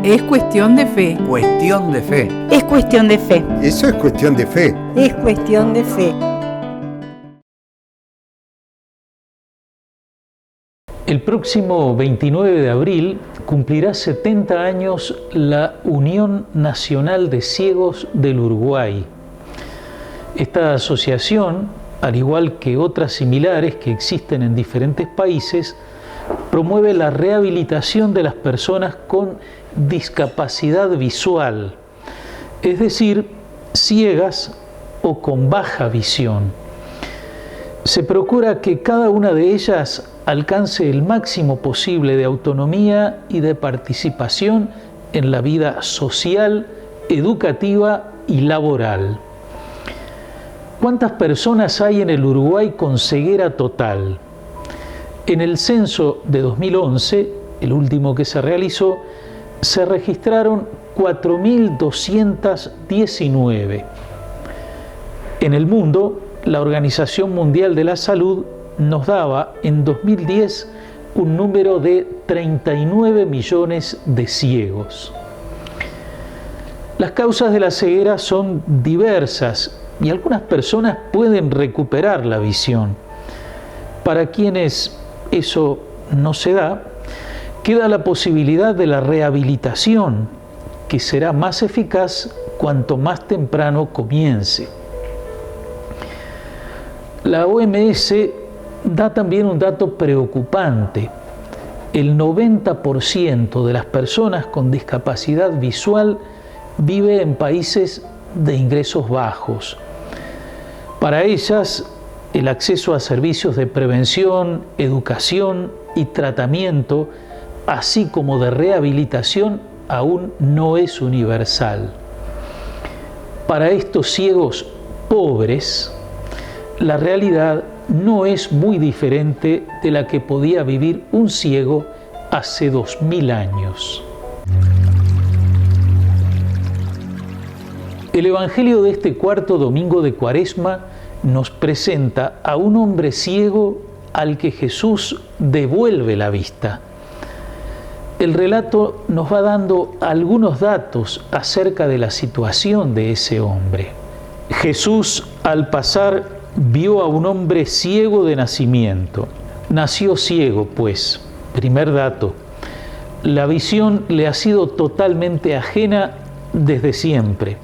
Es cuestión de fe. Cuestión de fe. Es cuestión de fe. Eso es cuestión de fe. Es cuestión de fe. El próximo 29 de abril cumplirá 70 años la Unión Nacional de Ciegos del Uruguay. Esta asociación, al igual que otras similares que existen en diferentes países, promueve la rehabilitación de las personas con discapacidad visual, es decir, ciegas o con baja visión. Se procura que cada una de ellas alcance el máximo posible de autonomía y de participación en la vida social, educativa y laboral. ¿Cuántas personas hay en el Uruguay con ceguera total? En el censo de 2011, el último que se realizó, se registraron 4.219. En el mundo, la Organización Mundial de la Salud nos daba en 2010 un número de 39 millones de ciegos. Las causas de la ceguera son diversas y algunas personas pueden recuperar la visión. Para quienes eso no se da, queda la posibilidad de la rehabilitación, que será más eficaz cuanto más temprano comience. La OMS da también un dato preocupante. El 90% de las personas con discapacidad visual vive en países de ingresos bajos. Para ellas, el acceso a servicios de prevención, educación y tratamiento, así como de rehabilitación, aún no es universal. Para estos ciegos pobres, la realidad no es muy diferente de la que podía vivir un ciego hace 2000 años. El Evangelio de este cuarto domingo de Cuaresma nos presenta a un hombre ciego al que Jesús devuelve la vista. El relato nos va dando algunos datos acerca de la situación de ese hombre. Jesús, al pasar, vio a un hombre ciego de nacimiento. Nació ciego, pues. Primer dato. La visión le ha sido totalmente ajena desde siempre.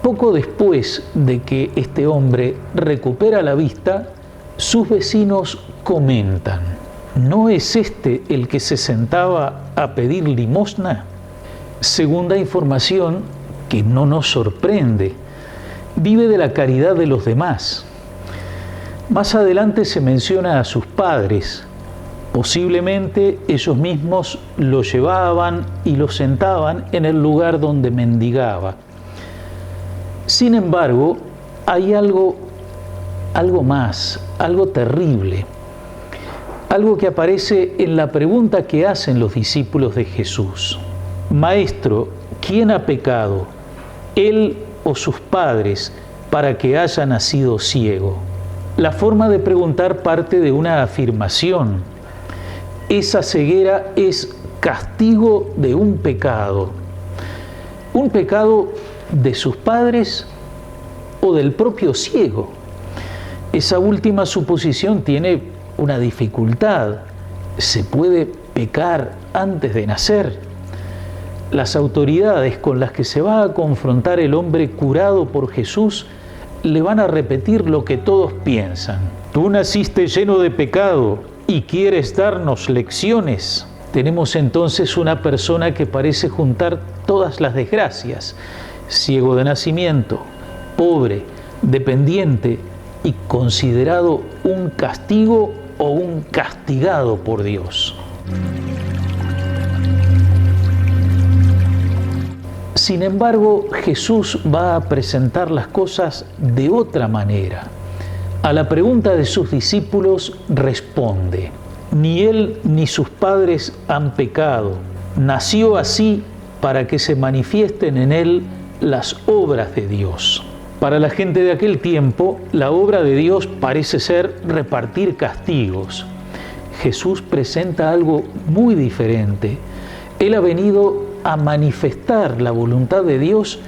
Poco después de que este hombre recupera la vista, sus vecinos comentan: ¿no es este el que se sentaba a pedir limosna? Segunda información que no nos sorprende: vive de la caridad de los demás. Más adelante se menciona a sus padres. Posiblemente ellos mismos lo llevaban y lo sentaban en el lugar donde mendigaba. Sin embargo, hay algo más, algo terrible, algo que aparece en la pregunta que hacen los discípulos de Jesús. Maestro, ¿quién ha pecado, él o sus padres, para que haya nacido ciego? La forma de preguntar parte de una afirmación. Esa ceguera es castigo de un pecado de sus padres o del propio ciego. Esa última suposición tiene una dificultad. ¿Se puede pecar antes de nacer? Las autoridades con las que se va a confrontar el hombre curado por Jesús le van a repetir lo que todos piensan. Tú naciste lleno de pecado y quieres darnos lecciones. Tenemos entonces una persona que parece juntar todas las desgracias: ciego de nacimiento, pobre, dependiente y considerado un castigo o un castigado por Dios. Sin embargo, Jesús va a presentar las cosas de otra manera. A la pregunta de sus discípulos responde: ni él ni sus padres han pecado. Nació así para que se manifiesten en él las obras de Dios. Para la gente de aquel tiempo, la obra de Dios parece ser repartir castigos. Jesús presenta algo muy diferente. Él ha venido a manifestar la voluntad de Dios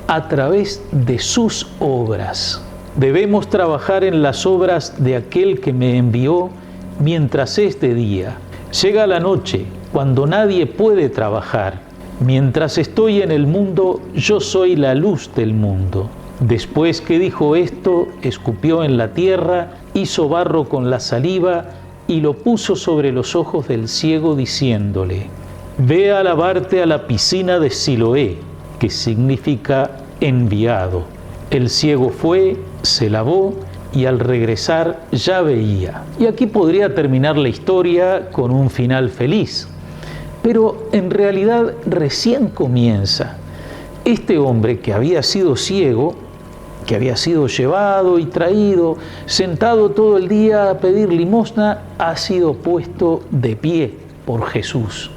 a través de sus obras. Debemos trabajar en las obras de aquel que me envió mientras es de día. Llega la noche, cuando nadie puede trabajar. Mientras estoy en el mundo, yo soy la luz del mundo. Después que dijo esto, escupió en la tierra, hizo barro con la saliva y lo puso sobre los ojos del ciego, diciéndole: ve a lavarte a la piscina de Siloé, que significa enviado. El ciego fue, se lavó y al regresar ya veía. Y aquí podría terminar la historia con un final feliz, pero en realidad recién comienza. Este hombre que había sido ciego, que había sido llevado y traído, sentado todo el día a pedir limosna, ha sido puesto de pie por Jesús.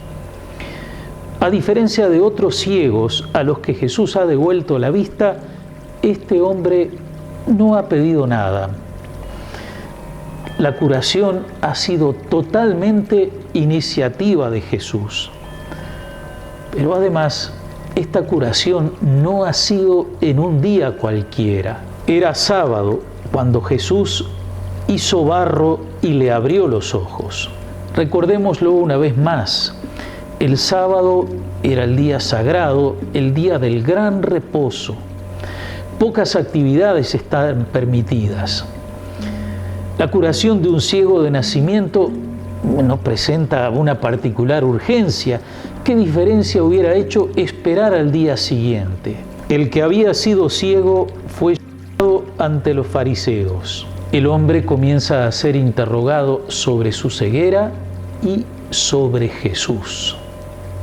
A diferencia de otros ciegos a los que Jesús ha devuelto la vista, este hombre no ha pedido nada. La curación ha sido totalmente iniciativa de Jesús. Pero además, esta curación no ha sido en un día cualquiera. Era sábado cuando Jesús hizo barro y le abrió los ojos. Recordémoslo una vez más. El sábado era el día sagrado, el día del gran reposo. Pocas actividades están permitidas. La curación de un ciego de nacimiento no presenta una particular urgencia. ¿Qué diferencia hubiera hecho esperar al día siguiente? El que había sido ciego fue llevado ante los fariseos. El hombre comienza a ser interrogado sobre su ceguera y sobre Jesús.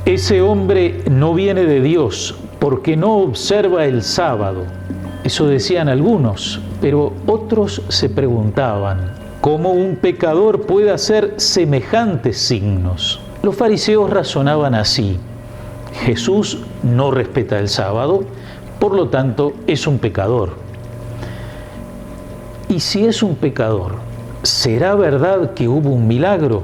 Ese hombre no viene de Dios porque no observa el sábado. Eso decían algunos, pero otros se preguntaban: ¿cómo un pecador puede hacer semejantes signos? Los fariseos razonaban así: Jesús no respeta el sábado, por lo tanto es un pecador. Y si es un pecador, ¿será verdad que hubo un milagro?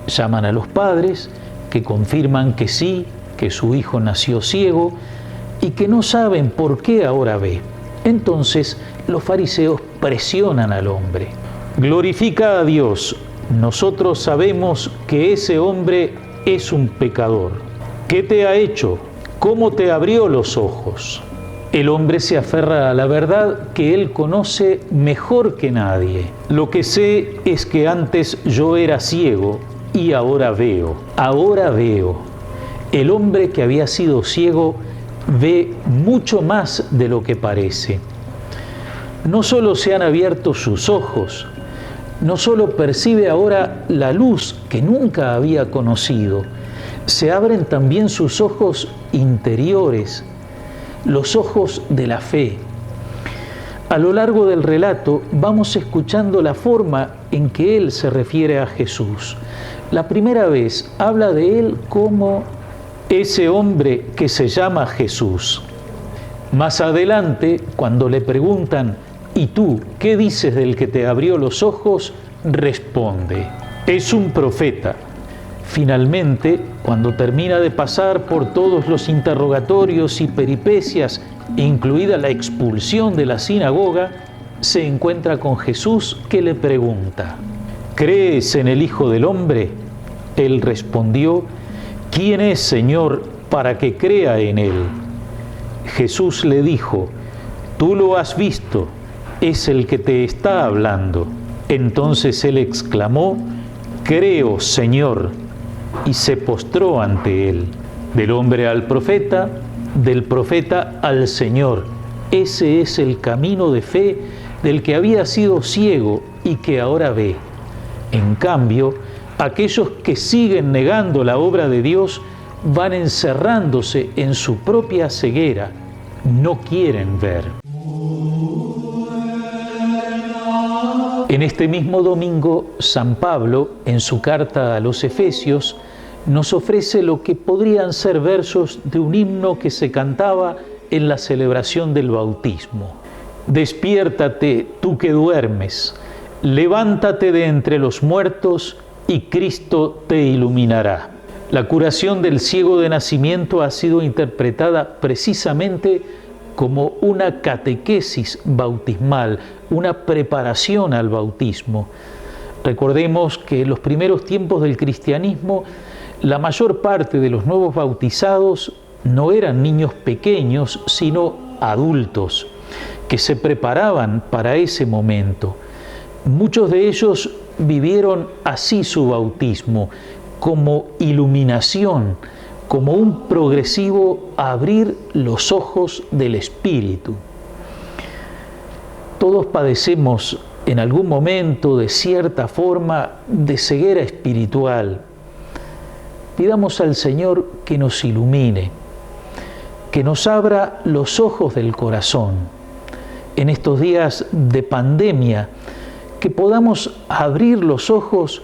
Llaman a los padres, que confirman que sí, que su hijo nació ciego y que no saben por qué ahora ve. Entonces los fariseos presionan al hombre. Glorifica a Dios. Nosotros sabemos que ese hombre es un pecador. ¿Qué te ha hecho? ¿Cómo te abrió los ojos? El hombre se aferra a la verdad que él conoce mejor que nadie. Lo que sé es que antes yo era ciego y ahora veo. Ahora veo. El hombre que había sido ciego ve mucho más de lo que parece. No solo se han abierto sus ojos, no solo percibe ahora la luz que nunca había conocido, se abren también sus ojos interiores, los ojos de la fe. A lo largo del relato vamos escuchando la forma en que él se refiere a Jesús. La primera vez habla de él como ese hombre que se llama Jesús. Más adelante, cuando le preguntan: ¿y tú qué dices del que te abrió los ojos?, responde: es un profeta. Finalmente, cuando termina de pasar por todos los interrogatorios y peripecias, incluida la expulsión de la sinagoga, se encuentra con Jesús, que le pregunta: ¿crees en el Hijo del Hombre? Él respondió: ¿quién es, Señor, para que crea en él? Jesús le dijo: tú lo has visto, es el que te está hablando. Entonces él exclamó: creo, Señor, y se postró ante él. Del hombre al profeta, del profeta al Señor. Ese es el camino de fe del que había sido ciego y que ahora ve. En cambio, aquellos que siguen negando la obra de Dios van encerrándose en su propia ceguera, no quieren ver. En este mismo domingo, San Pablo, en su carta a los Efesios, nos ofrece lo que podrían ser versos de un himno que se cantaba en la celebración del bautismo. Despiértate, tú que duermes, levántate de entre los muertos y Cristo te iluminará. La curación del ciego de nacimiento ha sido interpretada precisamente como una catequesis bautismal, una preparación al bautismo. Recordemos que en los primeros tiempos del cristianismo, la mayor parte de los nuevos bautizados no eran niños pequeños, sino adultos, que se preparaban para ese momento. Muchos de ellos vivieron así su bautismo, como iluminación, como un progresivo abrir los ojos del Espíritu. Todos padecemos en algún momento, de cierta forma, de ceguera espiritual. Pidamos al Señor que nos ilumine, que nos abra los ojos del corazón. En estos días de pandemia, que podamos abrir los ojos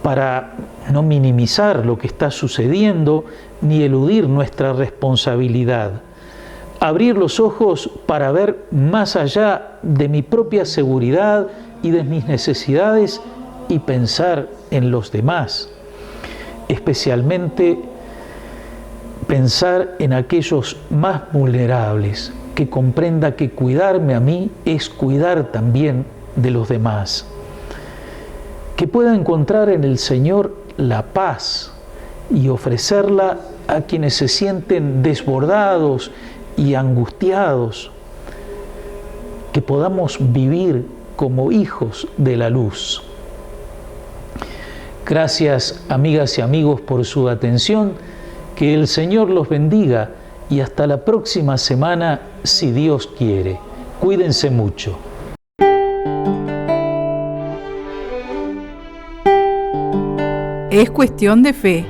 para no minimizar lo que está sucediendo ni eludir nuestra responsabilidad. Abrir los ojos para ver más allá de mi propia seguridad y de mis necesidades y pensar en los demás. Especialmente pensar en aquellos más vulnerables, que comprenda que cuidarme a mí es cuidar también de los demás. Que pueda encontrar en el Señor la paz y ofrecerla a quienes se sienten desbordados y angustiados. Que podamos vivir como hijos de la luz. Gracias, amigas y amigos, por su atención. Que el Señor los bendiga y hasta la próxima semana, si Dios quiere. Cuídense mucho. Es cuestión de fe.